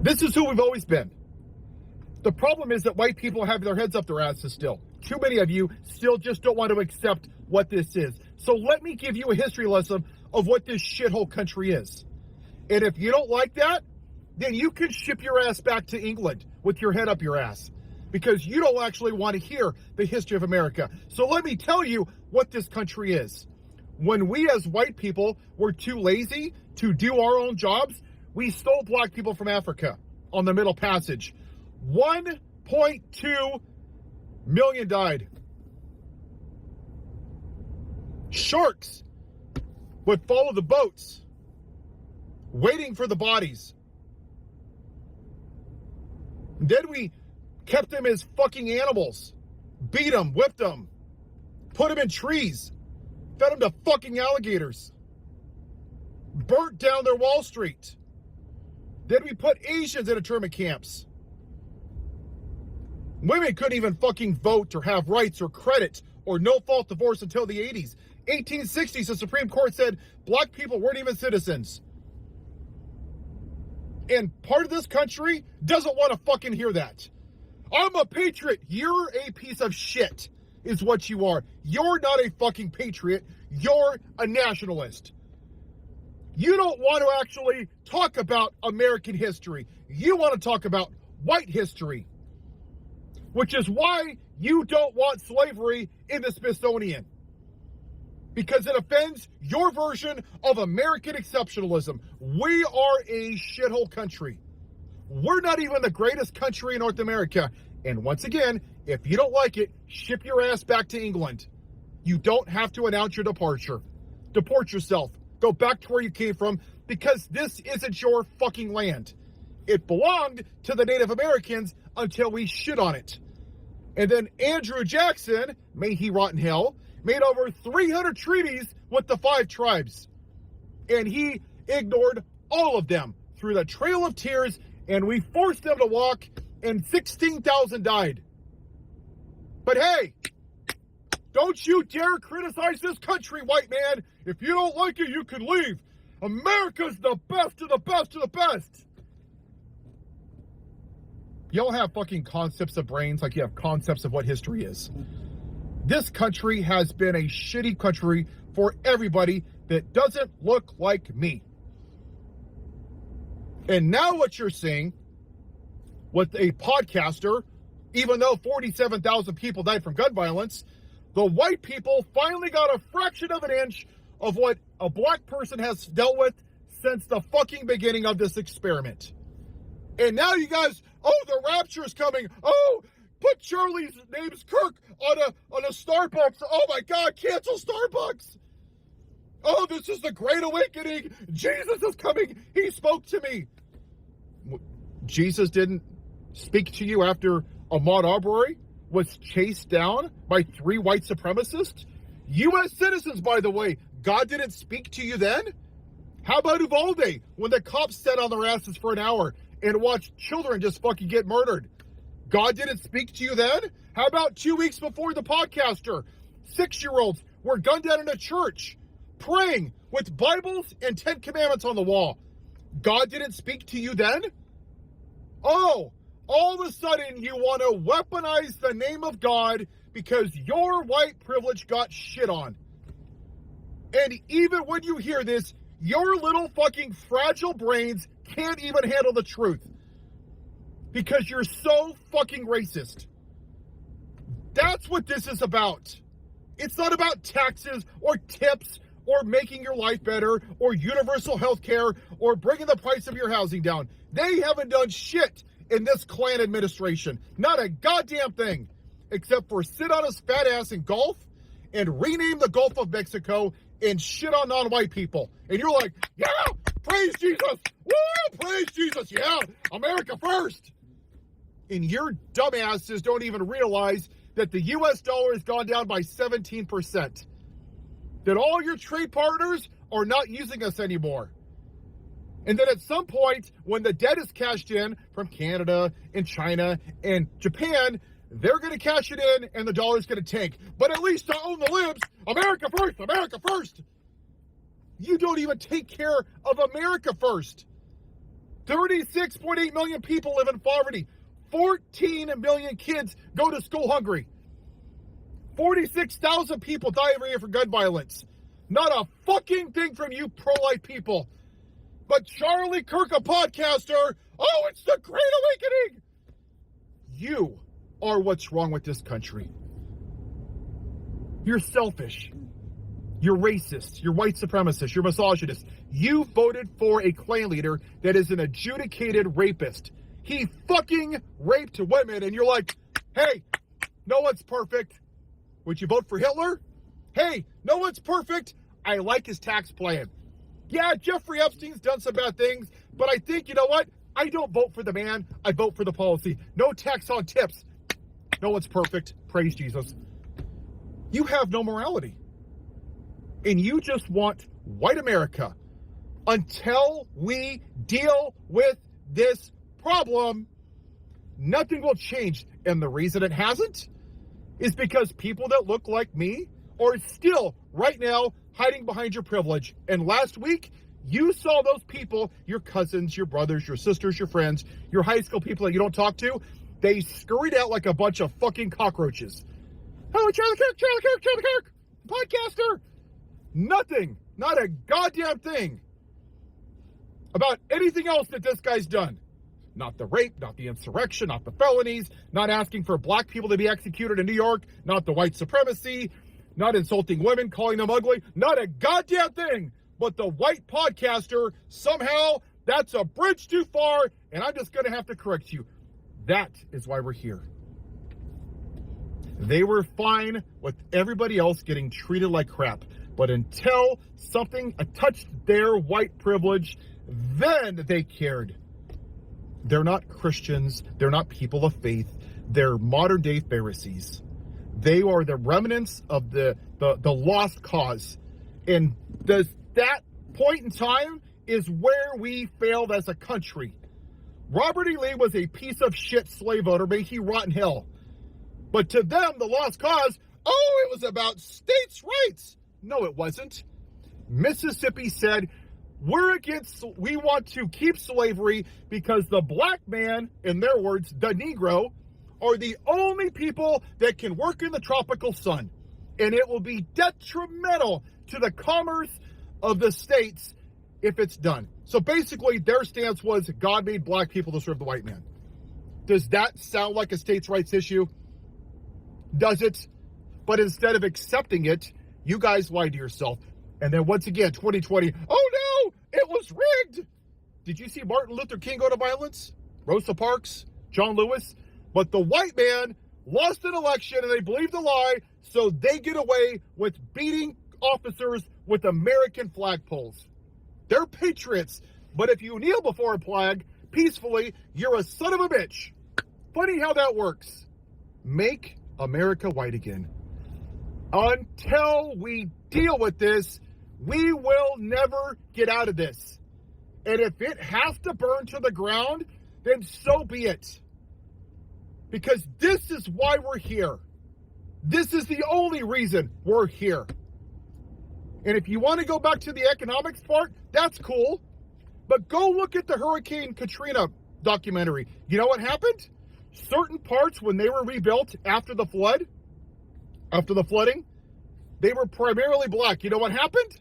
This is who we've always been. The problem is that white people have their heads up their asses still. Too many of you still just don't want to accept what this is. So let me give you a history lesson of what this shithole country is. And if you don't like that, then you can ship your ass back to England with your head up your ass, because you don't actually want to hear the history of America. So let me tell you what this country is. When we as white people were too lazy to do our own jobs, we stole black people from Africa on the Middle Passage. 1.2 million died. Sharks would follow the boats, waiting for the bodies. Then we kept them as fucking animals, beat them, whipped them, put them in trees, fed them to fucking alligators, burnt down their Wall Street. Then we put Asians in internment camps. Women couldn't even fucking vote or have rights or credit or no-fault divorce until the 80s. 1860s, the Supreme Court said black people weren't even citizens. And part of this country doesn't want to fucking hear that. I'm a patriot. You're a piece of shit, is what you are. You're not a fucking patriot. You're a nationalist. You don't want to actually talk about American history. You want to talk about white history, which is why you don't want slavery in the Smithsonian, because it offends your version of American exceptionalism. We are a shithole country. We're not even the greatest country in North America. And once again, if you don't like it, ship your ass back to England. You don't have to announce your departure. Deport yourself. Go back to where you came from, because this isn't your fucking land. It belonged to the Native Americans until we shit on it. And then Andrew Jackson, may he rot in hell, made over 300 treaties with the 5 tribes. And he ignored all of them through the Trail of Tears, and we forced them to walk, and 16,000 died. But hey, don't you dare criticize this country, white man. If you don't like it, you can leave. America's the best of the best of the best. Y'all have fucking concepts of brains like you have concepts of what history is. This country has been a shitty country for everybody that doesn't look like me. And now what you're seeing with a podcaster, even though 47,000 people died from gun violence, the white people finally got a fraction of an inch of what a black person has dealt with since the fucking beginning of this experiment. And now you guys, oh, the rapture is coming. Oh, put Charlie's name's Kirk on a Starbucks. Oh my God, cancel Starbucks. Oh, this is the great awakening. Jesus is coming. He spoke to me. Jesus didn't speak to you after Ahmaud Arbery was chased down by 3 white supremacists? U.S. citizens, by the way. God didn't speak to you then? How about Uvalde, when the cops sat on their asses for an hour and watched children just fucking get murdered? God didn't speak to you then? How about 2 weeks before the podcaster, 6-year-olds were gunned down in a church, praying with Bibles and 10 Commandments on the wall? God didn't speak to you then? Oh, all of a sudden you want to weaponize the name of God because your white privilege got shit on. And even when you hear this, your little fucking fragile brains can't even handle the truth, because you're so fucking racist. That's what this is about. It's not about taxes or tips or making your life better or universal health care or bringing the price of your housing down. They haven't done shit in this Klan administration. Not a goddamn thing, except for sit on his fat ass in Gulf and rename the Gulf of Mexico and shit on non-white people. And you're like, yeah, praise Jesus. Woo, praise Jesus. Yeah, America first. And your dumbasses don't even realize that the U.S. dollar has gone down by 17%. That all your trade partners are not using us anymore. And then at some point, when the debt is cashed in from Canada and China and Japan, they're going to cash it in and the dollar's going to tank. But at least to own the libs, America first, America first. You don't even take care of America first. 36.8 million people live in poverty. 14 million kids go to school hungry. 46,000 people die every year for gun violence. Not a fucking thing from you pro-life people. But Charlie Kirk, a podcaster, oh, it's the Great Awakening. You are what's wrong with this country. You're selfish. You're racist. You're white supremacist. You're misogynist. You voted for a Klan leader that is an adjudicated rapist. He fucking raped women, and you're like, hey, no one's perfect. Would you vote for Hitler? Hey, no one's perfect. I like his tax plan. Yeah, Jeffrey Epstein's done some bad things, but I think, you know what? I don't vote for the man. I vote for the policy. No tax on tips. No one's perfect. Praise Jesus. You have no morality. And you just want white America. Until we deal with this problem, nothing will change. And the reason it hasn't is because people that look like me are still, right now, hiding behind your privilege. And last week, you saw those people, your cousins, your brothers, your sisters, your friends, your high school people that you don't talk to, they scurried out like a bunch of fucking cockroaches. Oh, Charlie Kirk, podcaster. Nothing, not a goddamn thing about anything else that this guy's done. Not the rape, not the insurrection, not the felonies, not asking for black people to be executed in New York, not the white supremacy, not insulting women, calling them ugly, not a goddamn thing. But the white podcaster, somehow, that's a bridge too far, and I'm just going to have to correct you. That is why we're here. They were fine with everybody else getting treated like crap. But until something touched their white privilege, then they cared. They're not Christians. They're not people of faith. They're modern day Pharisees. They are the remnants of the lost cause. And that point in time is where we failed as a country. Robert E. Lee was a piece of shit slave owner. May he rot in hell. But to them, the lost cause, oh, it was about states' rights. No, it wasn't. Mississippi said, we want to keep slavery because the black man, in their words, the Negro, are the only people that can work in the tropical sun. And it will be detrimental to the commerce of the states if it's done. So basically, their stance was God made black people to serve the white man. Does that sound like a states' rights issue? Does it? But instead of accepting it, you guys lied to yourself. And then once again, 2020, oh no, it was rigged. Did you see Martin Luther King go to violence? Rosa Parks? John Lewis? But the white man lost an election and they believed the lie, so they get away with beating officers with American flagpoles. They're patriots, but if you kneel before a flag peacefully, you're a son of a bitch. Funny how that works. Make America white again. Until we deal with this, we will never get out of this. And if it has to burn to the ground, then so be it. Because this is why we're here. This is the only reason we're here. And if you want to go back to the economics part, that's cool. But go look at the Hurricane Katrina documentary. You know what happened? Certain parts, when they were rebuilt after the flooding, they were primarily black. You know what happened?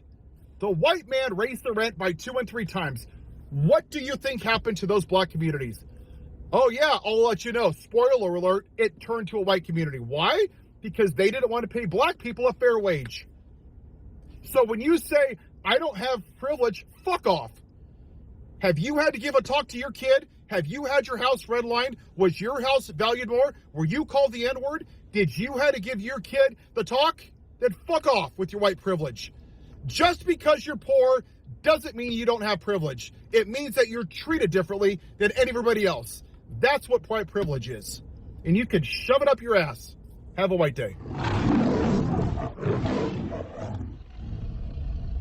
The white man raised the rent by 2 and 3 times. What do you think happened to those black communities? Oh yeah, I'll let you know. Spoiler alert, it turned to a white community. Why? Because they didn't want to pay black people a fair wage. So when you say, I don't have privilege, fuck off. Have you had to give a talk to your kid? Have you had your house redlined? Was your house valued more? Were you called the N-word? Did you have to give your kid the talk? Then fuck off with your white privilege. Just because you're poor doesn't mean you don't have privilege. It means that you're treated differently than everybody else. That's what white privilege is. And you can shove it up your ass. Have a white day.